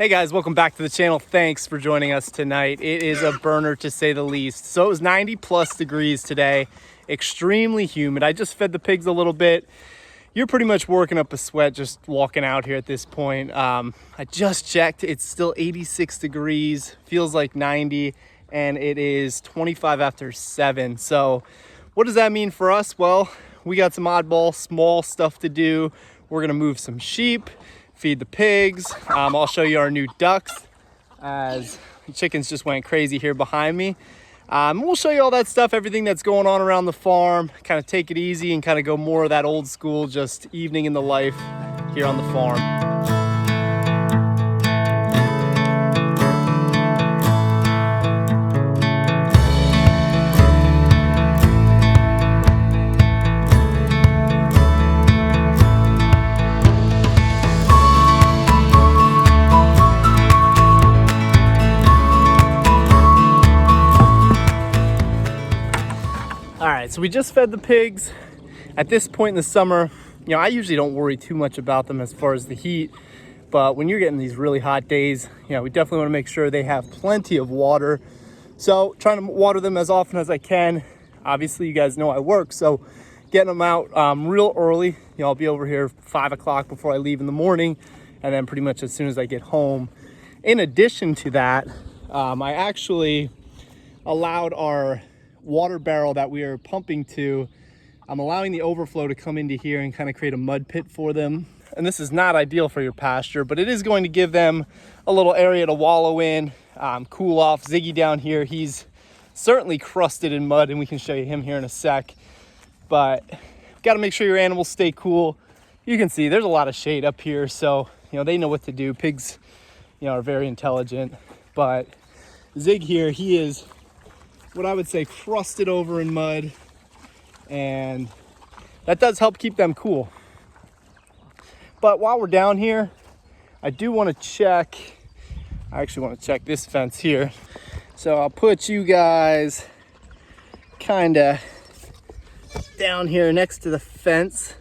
Hey guys, welcome back to the channel. Thanks for joining us tonight. It is a burner to say the least. So it was 90 plus degrees today, extremely humid. I just fed the pigs a little bit. You're pretty much working up a sweat just walking out here at this point. I just checked, it's still 86 degrees, feels like 90, and it is 25 after 7. So what does that mean for us? Well, we got some oddball, small stuff to do. We're gonna move some sheep, feed the pigs. I'll show you our new ducks as the chickens just went crazy here behind me. We'll show you all that stuff, everything that's going on around the farm, kind of take it easy and kind of go more of that old school, just evening in the life here on the farm. All right, so we just fed the pigs. At this point in the summer, you know, I usually don't worry too much about them as far as the heat, but when you're getting these really hot days, you know, we definitely want to make sure they have plenty of water. So trying to water them as often as I can. Obviously, you guys know I work, so getting them out real early. You know, I'll be over here 5 o'clock before I leave in the morning, and then pretty much as soon as I get home. In addition to that, I actually allowed our water barrel that we are pumping to, I'm allowing the overflow to come into here and kind of create a mud pit for them. And this is not ideal for your pasture, but it is going to give them a little area to wallow in, cool off. Ziggy down here, he's certainly crusted in mud, and we can show you him here in a sec. But got to make sure your animals stay cool. You can see there's a lot of shade up here, so you know they know what to do. Pigs, you know, are very intelligent. But Zig here, he is what I would say crusted over in mud, and that does help keep them cool. But while we're down here, I do want to check, I actually want to check this fence here. So I'll put you guys kind of down here next to the fence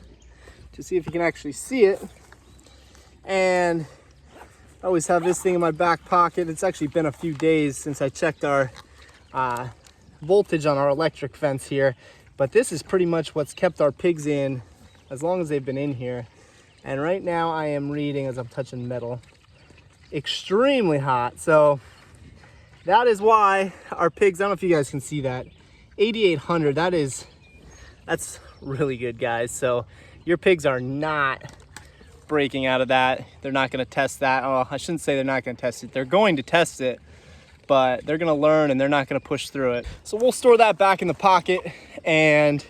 to see if you can actually see it. And I always have this thing in my back pocket. It's actually been a few days since I checked our voltage on our electric fence here, but this is pretty much what's kept our pigs in as long as they've been in here. And right now I am reading, as I'm touching metal, extremely hot. So that is why our pigs, I don't know if you guys can see that, 8800, that's really good, guys. So your pigs are not breaking out of that. They're not going to test that. Oh, I shouldn't say they're not going to test it. They're going to test it, but they're gonna learn and they're not gonna push through it. So we'll store that back in the pocket, and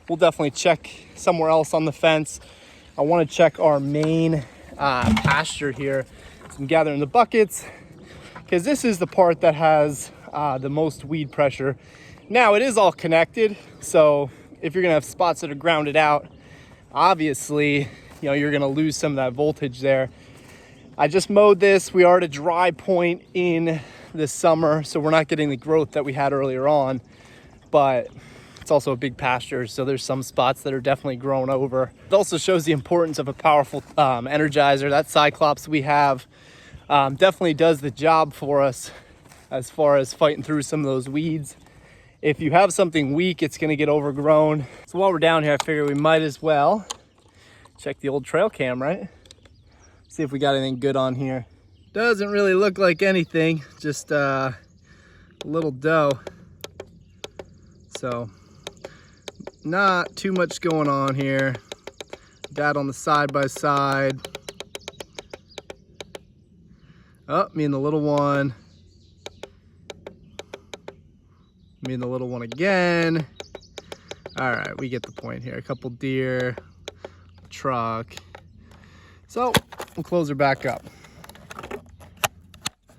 we'll definitely check somewhere else on the fence. I wanna check our main pasture here. So I'm gathering the buckets, because this is the part that has the most weed pressure. Now it is all connected, so if you're gonna have spots that are grounded out, obviously, you know, you're gonna lose some of that voltage there. I just mowed this. We are at a dry point in this summer, so we're not getting the growth that we had earlier on, but it's also a big pasture, so there's some spots that are definitely grown over. It also shows the importance of a powerful energizer. That Cyclops we have definitely does the job for us as far as fighting through some of those weeds. If you have something weak, it's going to get overgrown. So while we're down here, I figure we might as well check the old trail cam, right? See if we got anything good on here. Doesn't really look like anything, just a little doe. So not too much going on here. Dad on the side by side. Oh, me and the little one. Me and the little one again. All right, we get the point here. A couple deer, truck. So we'll close her back up.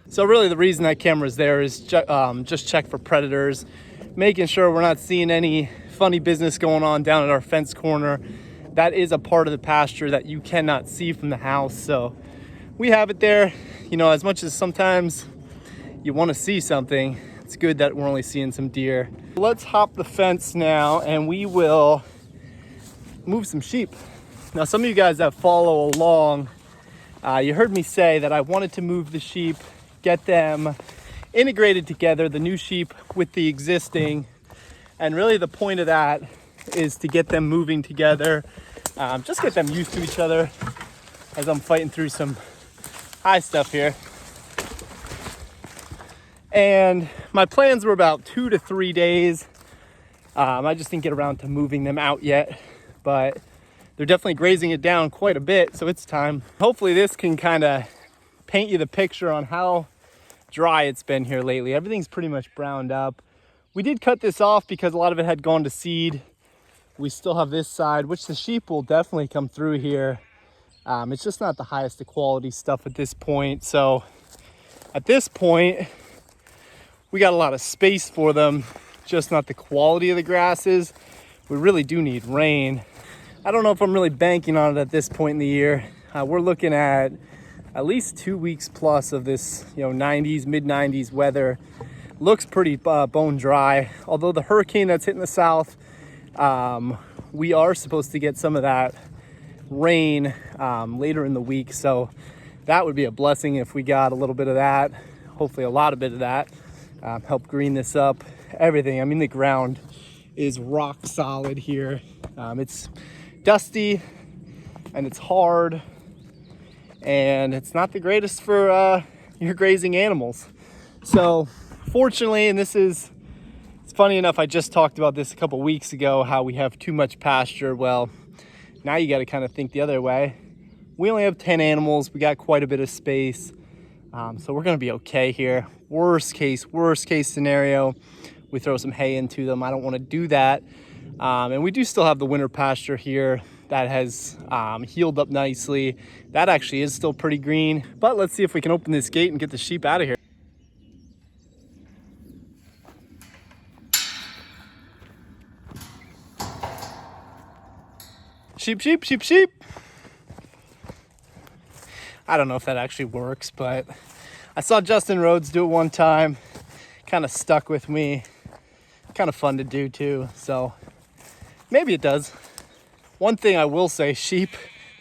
So really the reason that camera's there is just check for predators, making sure we're not seeing any funny business going on down at our fence corner. That is a part of the pasture that you cannot see from the house. So we have it there. You know, as much as sometimes you want to see something, it's good that we're only seeing some deer. Let's hop the fence now and we will move some sheep. Now, some of you guys that follow along You heard me say that I wanted to move the sheep, get them integrated together, the new sheep with the existing. And really the point of that is to get them moving together, just get them used to each other as I'm fighting through some high stuff here. And my plans were about 2 to 3 days. I just didn't get around to moving them out yet, but they're definitely grazing it down quite a bit, so it's time. Hopefully this can kind of paint you the picture on how dry it's been here lately. Everything's pretty much browned up. We did cut this off because a lot of it had gone to seed. We still have this side, which the sheep will definitely come through here. It's just not the highest of quality stuff at this point. So at this point, we got a lot of space for them, just not the quality of the grasses. We really do need rain. I don't know if I'm really banking on it at this point in the year. We're looking at least 2 weeks plus of this, 90s, mid 90s weather. Looks pretty bone dry. Although the hurricane that's hitting the south, we are supposed to get some of that rain later in the week. So that would be a blessing if we got a little bit of that, hopefully a lot of bit of that. Help green this up, everything. I mean, the ground is rock solid here. It's dusty and it's hard and it's not the greatest for your grazing animals. So fortunately, and it's funny enough, I just talked about this a couple weeks ago, how we have too much pasture. Well, now you got to kind of think the other way. We only have 10 animals. We got quite a bit of space. So we're going to be okay here. Worst case scenario, we throw some hay into them. I don't want to do that. And we do still have the winter pasture here that has healed up nicely. That actually is still pretty green. But let's see if we can open this gate and get the sheep out of here. Sheep, sheep, sheep, sheep. I don't know if that actually works, but I saw Justin Rhodes do it one time. Kind of stuck with me. Kind of fun to do too, so maybe it does. One thing I will say, sheep,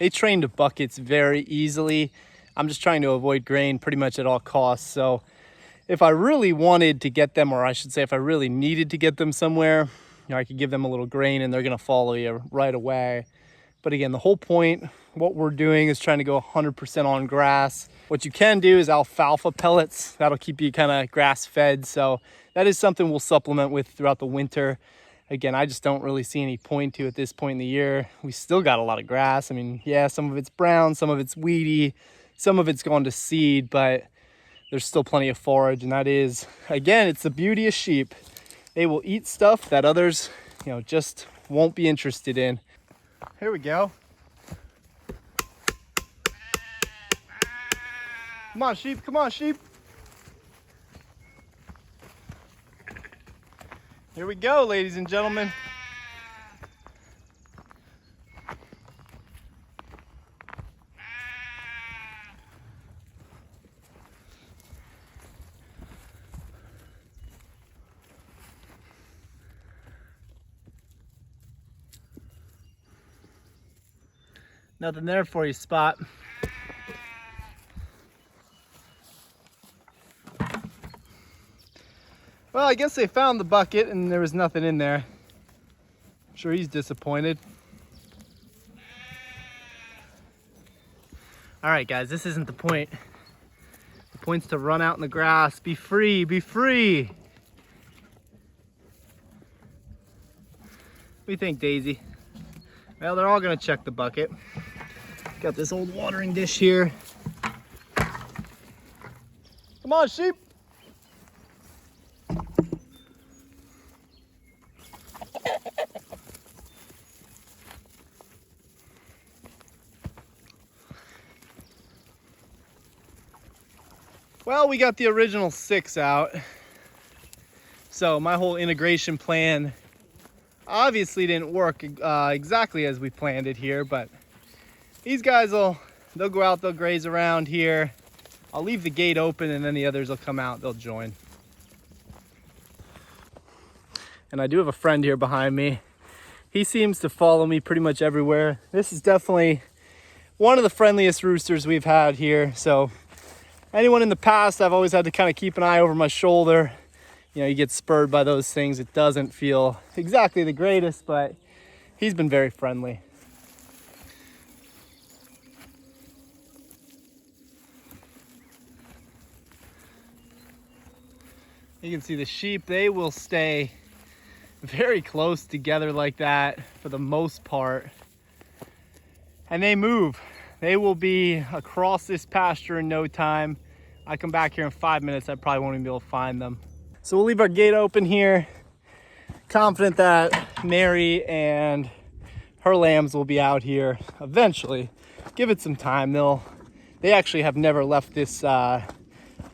they train to buckets very easily. I'm just trying to avoid grain pretty much at all costs. So if I really wanted to get them, or I should say if I really needed to get them somewhere, I could give them a little grain and they're gonna follow you right away. But again, the whole point, what we're doing is trying to go 100% on grass. What you can do is alfalfa pellets. That'll keep you kind of grass fed. So that is something we'll supplement with throughout the winter. Again, I just don't really see any point to at this point in the year. We still got a lot of grass. I mean, yeah, some of it's brown, some of it's weedy, some of it's gone to seed, but there's still plenty of forage. And that is, again, it's the beauty of sheep. They will eat stuff that others, just won't be interested in. Here we go. Come on, sheep. Come on, sheep. Here we go, ladies and gentlemen. Nothing there for you, Spot. Well, I guess they found the bucket and there was nothing in there. I'm sure he's disappointed. All right, guys, this isn't the point. The point's to run out in the grass, be free, be free. What do you think, Daisy? Well, they're all gonna check the bucket. Got this old watering dish here. Come on, sheep. Well, we got the original 6 out. So my whole integration plan obviously didn't work exactly as we planned it here, but these guys they'll go out, they'll graze around here. I'll leave the gate open and then the others will come out, they'll join. And I do have a friend here behind me. He seems to follow me pretty much everywhere. This is definitely one of the friendliest roosters we've had here. So anyone in the past, I've always had to kind of keep an eye over my shoulder. You know, you get spurred by those things. It doesn't feel exactly the greatest, but he's been very friendly. You can see the sheep, they will stay very close together like that for the most part. And they move. They will be across this pasture in no time. I come back here in 5 minutes, I probably won't even be able to find them. So we'll leave our gate open here. Confident that Mary and her lambs will be out here eventually. Give it some time. They actually have never left this a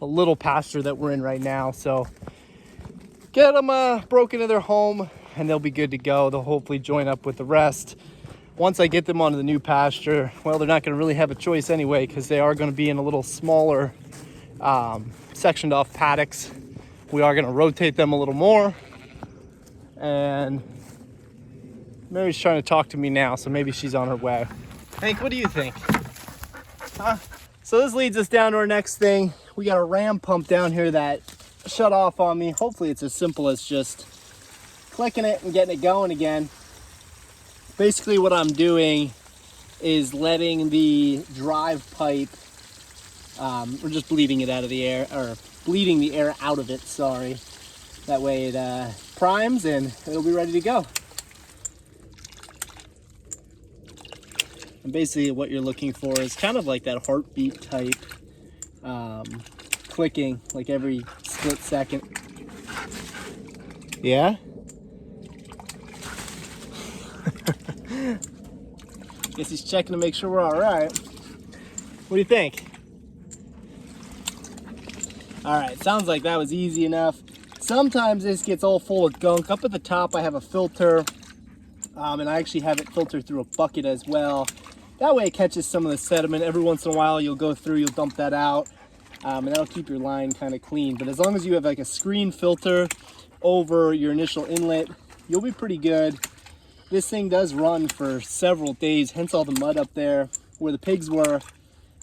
little pasture that we're in right now. So get them broken into their home and they'll be good to go. They'll hopefully join up with the rest. Once I get them onto the new pasture, well, they're not going to really have a choice anyway, because they are going to be in a little smaller sectioned off paddocks. We are going to rotate them a little more. And Mary's trying to talk to me now, so maybe she's on her way. Hank, what do you think? Huh? So this leads us down to our next thing. We got a ram pump down here that shut off on me. Hopefully it's as simple as just clicking it and getting it going again. Basically what I'm doing is letting the drive pipe, we're just bleeding it out of the air, or bleeding the air out of it, sorry. That way it primes and it'll be ready to go. And basically what you're looking for is kind of like that heartbeat type clicking, like every split second. Yeah? Guess he's checking to make sure we're all right. What do you think? All right, sounds like that was easy enough. Sometimes this gets all full of gunk. Up at the top, I have a filter, and I actually have it filtered through a bucket as well. That way it catches some of the sediment. Every once in a while, you'll go through, you'll dump that out, and that'll keep your line kind of clean. But as long as you have like a screen filter over your initial inlet, you'll be pretty good. This thing does run for several days, hence all the mud up there where the pigs were.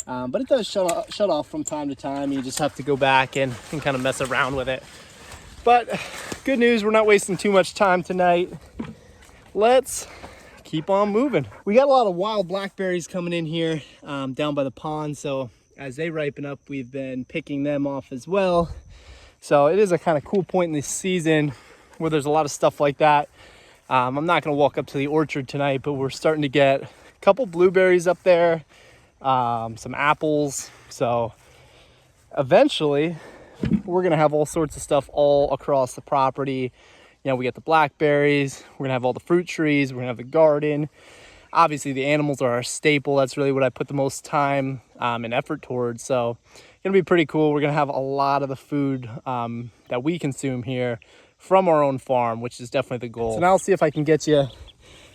But it does shut off from time to time. You just have to go back and kind of mess around with it. But good news, we're not wasting too much time tonight. Let's keep on moving. We got a lot of wild blackberries coming in here down by the pond. So as they ripen up, we've been picking them off as well. So it is a kind of cool point in this season where there's a lot of stuff like that. I'm not gonna walk up to the orchard tonight, but we're starting to get a couple blueberries up there, some apples. So eventually we're gonna have all sorts of stuff all across the property. You know, we got the blackberries, we're gonna have all the fruit trees, we're gonna have the garden. Obviously the animals are our staple. That's really what I put the most time and effort towards. So it's gonna be pretty cool. We're gonna have a lot of the food that we consume here from our own farm, which is definitely the goal. So now I'll see if I can get you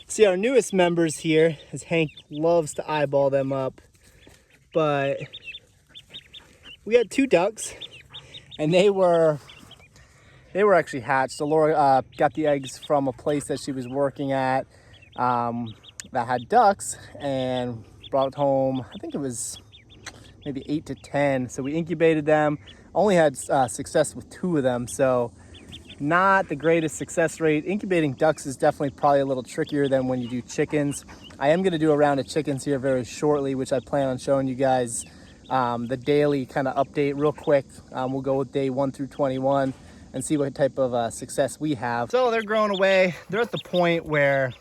see our newest members here, as Hank loves to eyeball them up. But we had 2 ducks, and they were actually hatched. So Laura got the eggs from a place that she was working at that had ducks, and brought home, I think it was maybe 8 to 10. So we incubated them. Only had success with 2 of them, so not the greatest success rate. Incubating ducks is definitely probably a little trickier than when you do chickens. I am going to do a round of chickens here very shortly, which I plan on showing you guys the daily kind of update real quick. We'll go with day 1 through 21 and see what type of success we have. So they're growing away. They're at the point where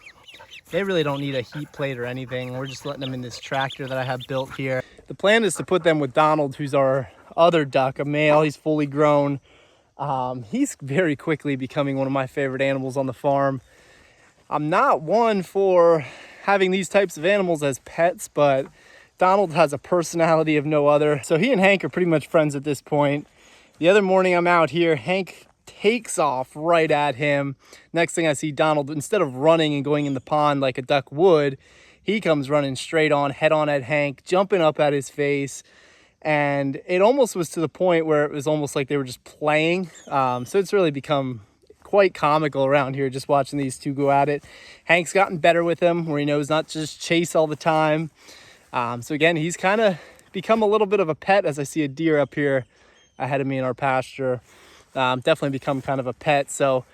they really don't need a heat plate or anything. We're just letting them in this tractor that I have built here. The plan is to put them with Donald, who's our other duck, a male. He's fully grown. He's very quickly becoming one of my favorite animals on the farm. I'm not one for having these types of animals as pets, but Donald has a personality of no other. So he and Hank are pretty much friends at this point. The other morning I'm out here, Hank takes off right at him. Next thing I see, Donald, instead of running and going in the pond like a duck would, he comes running straight on, head on at Hank, jumping up at his face. And it almost was to the point where it was almost like they were just playing. So it's really become quite comical around here just watching these two go at it. Hank's gotten better with him, where he knows not to just chase all the time. So again, he's kind of become a little bit of a pet, as I see a deer up here ahead of me in our pasture. Definitely become kind of a pet. So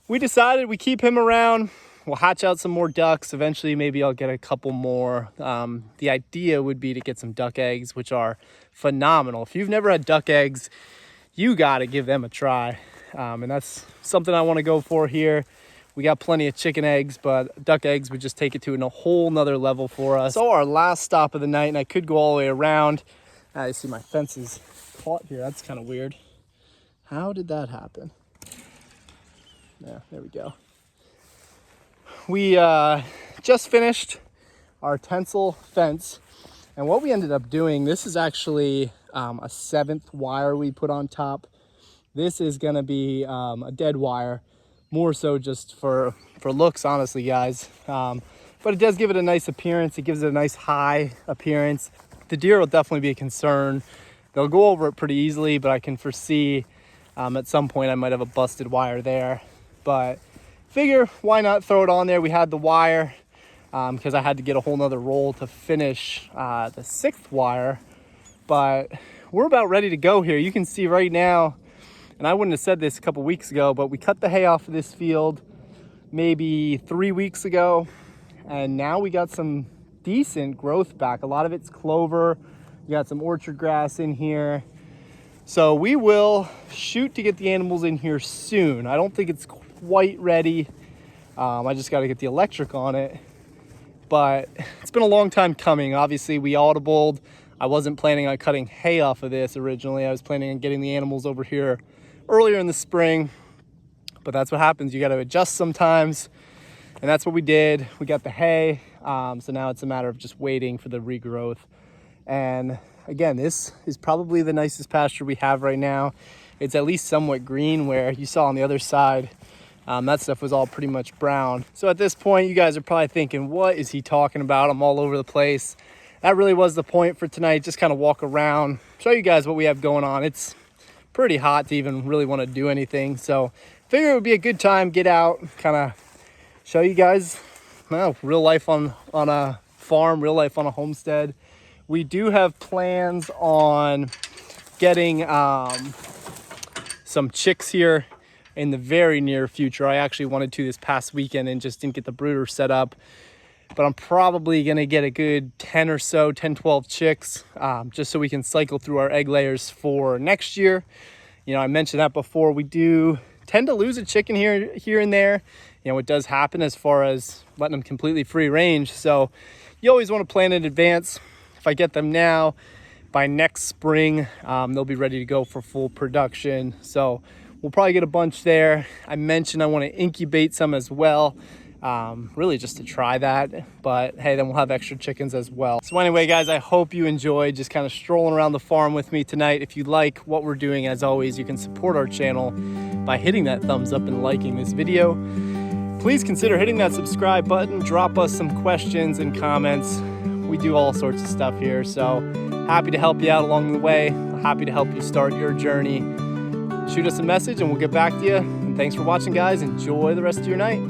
we decided we keep him around. We'll hatch out some more ducks. Eventually, maybe I'll get a couple more. The idea would be to get some duck eggs, which are phenomenal. If you've never had duck eggs, you got to give them a try. And that's something I want to go for here. We got plenty of chicken eggs, but duck eggs would just take it to a whole nother level for us. So our last stop of the night, and I could go all the way around. I see my fence is caught here. That's kind of weird. How did that happen? Yeah, there we go. We just finished our tensile fence, and what we ended up doing, this is actually a 7th wire we put on top. This is gonna be a dead wire, more so just for looks, honestly, guys. But it does give it a nice appearance. It gives it a nice high appearance. The deer will definitely be a concern. They'll go over it pretty easily, but I can foresee at some point I might have a busted wire there. But figure, why not throw it on there? We had the wire because I had to get a whole nother roll to finish the 6th wire. But we're about ready to go here. You can see right now, and I wouldn't have said this a couple weeks ago, but we cut the hay off of this field maybe 3 weeks ago. And now we got some decent growth back. A lot of it's clover. You got some orchard grass in here. So we will shoot to get the animals in here soon. I don't think it's quite ready. I just got to get the electric on it. But it's been a long time coming. Obviously, we audibled. I wasn't planning on cutting hay off of this originally. I was planning on getting the animals over here earlier in the spring. But that's what happens. You got to adjust sometimes. And that's what we did. We got the hay. So now it's a matter of just waiting for the regrowth. And again, this is probably the nicest pasture we have right now. It's at least somewhat green, where you saw on the other side, that stuff was all pretty much brown. So at this point, you guys are probably thinking, what is he talking about? I'm all over the place. That really was the point for tonight. Just kind of walk around, show you guys what we have going on. It's pretty hot to even really want to do anything. So figure it would be a good time, get out, kind of show you guys, well, real life on a farm, real life on a homestead. We do have plans on getting some chicks here in the very near future. I actually wanted to this past weekend and just didn't get the brooder set up. But I'm probably going to get a good 10 or so, 10, 12 chicks, just so we can cycle through our egg layers for next year. You know, I mentioned that before. We do tend to lose a chicken here and there. You know, it does happen as far as letting them completely free range. So you always want to plan in advance. If I get them now, by next spring, they'll be ready to go for full production. So we'll probably get a bunch there. I mentioned I want to incubate some as well, really just to try that. But hey, then we'll have extra chickens as well. So anyway, guys, I hope you enjoyed just kind of strolling around the farm with me tonight. If you like what we're doing, as always, you can support our channel by hitting that thumbs up and liking this video. Please consider hitting that subscribe button. Drop us some questions and comments. We do all sorts of stuff here, so happy to help you out along the way. Happy to help you start your journey. Shoot us a message and we'll get back to you. And thanks for watching, guys. Enjoy the rest of your night.